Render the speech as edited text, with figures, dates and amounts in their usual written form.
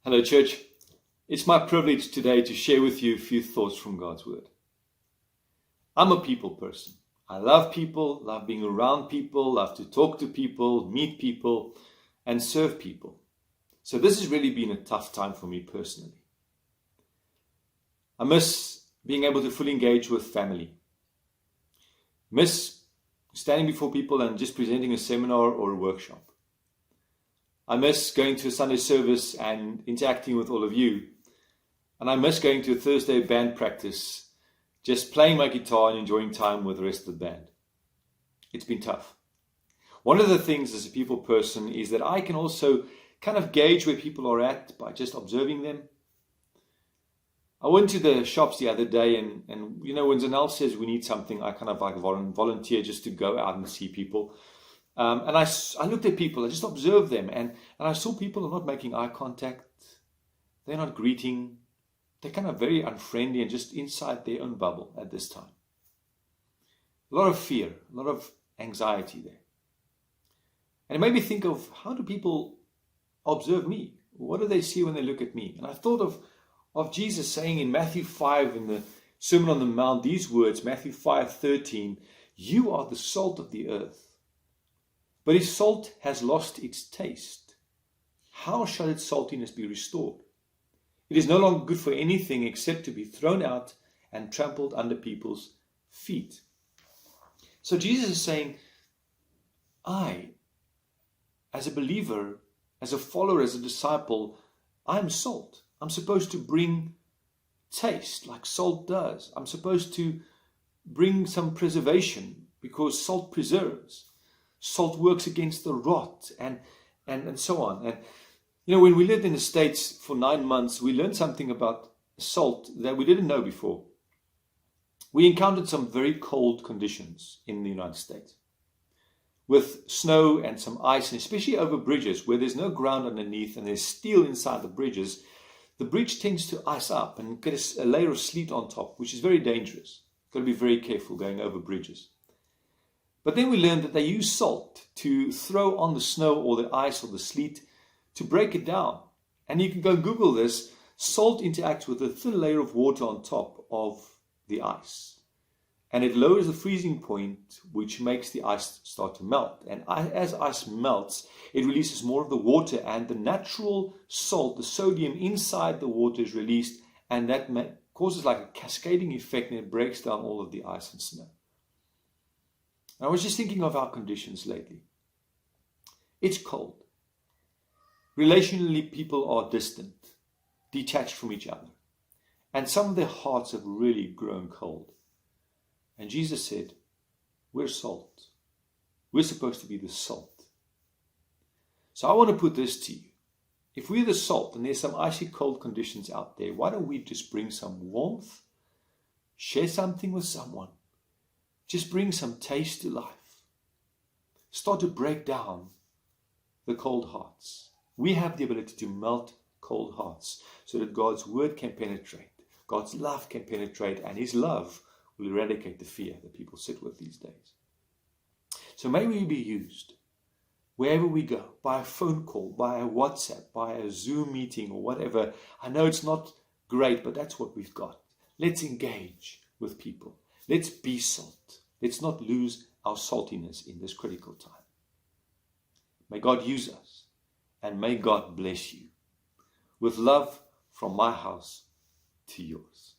Hello, church. It's my privilege today to share with you a few thoughts from God's Word. I'm a people person. I love people, love being around people, love to talk to people, meet people, and serve people. So this has really been a tough time for me personally. I miss being able to fully engage with family. Miss standing before people and just presenting a seminar or a workshop. I miss going to a Sunday service and interacting with all of you. And I miss going to a Thursday band practice, just playing my guitar and enjoying time with the rest of the band. It's been tough. One of the things as a people person is that I can also kind of gauge where people are at by just observing them. I went to the shops the other day and you know, when Zanel says we need something, I kind of like volunteer just to go out and see people. And I looked at people, I just observed them, and I saw people are not making eye contact, they're not greeting, they're kind of very unfriendly and just inside their own bubble at this time. A lot of fear, a lot of anxiety there. And it made me think of, how do people observe me? What do they see when they look at me? And I thought of Jesus saying in Matthew 5 in the Sermon on the Mount these words, Matthew 5:13, "You are the salt of the earth. But if salt has lost its taste, how shall its saltiness be restored? It is no longer good for anything except to be thrown out and trampled under people's feet." So Jesus is saying, I, as a believer, as a follower, as a disciple, I'm salt. I'm supposed to bring taste like salt does. I'm supposed to bring some preservation because salt preserves. Salt works against the rot and so on. And you know, when we lived in the States for 9 months, we learned something about salt that we didn't know before. We encountered some very cold conditions in the United States with snow and some ice, and especially over bridges where there's no ground underneath and there's steel inside the bridges. The bridge tends to ice up and get a layer of sleet on top, which is very dangerous. You've got to be very careful going over bridges. But then we learned that they use salt to throw on the snow or the ice or the sleet to break it down. And you can go Google this. Salt interacts with a thin layer of water on top of the ice. And it lowers the freezing point, which makes the ice start to melt. And as ice melts, it releases more of the water, and the natural salt, the sodium inside the water, is released, and that causes like a cascading effect, and it breaks down all of the ice and snow. I was just thinking of our conditions lately. It's cold. Relationally, people are distant, detached from each other. And some of their hearts have really grown cold. And Jesus said, we're salt. We're supposed to be the salt. So I want to put this to you. If we're the salt and there's some icy cold conditions out there, why don't we just bring some warmth, share something with someone, just bring some taste to life. Start to break down the cold hearts. We have the ability to melt cold hearts so that God's word can penetrate, God's love can penetrate, and His love will eradicate the fear that people sit with these days. So may we be used wherever we go, by a phone call, by a WhatsApp, by a Zoom meeting or whatever. I know it's not great, but that's what we've got. Let's engage with people. Let's be salt. Let's not lose our saltiness in this critical time. May God use us, and may God bless you. With love from my house to yours.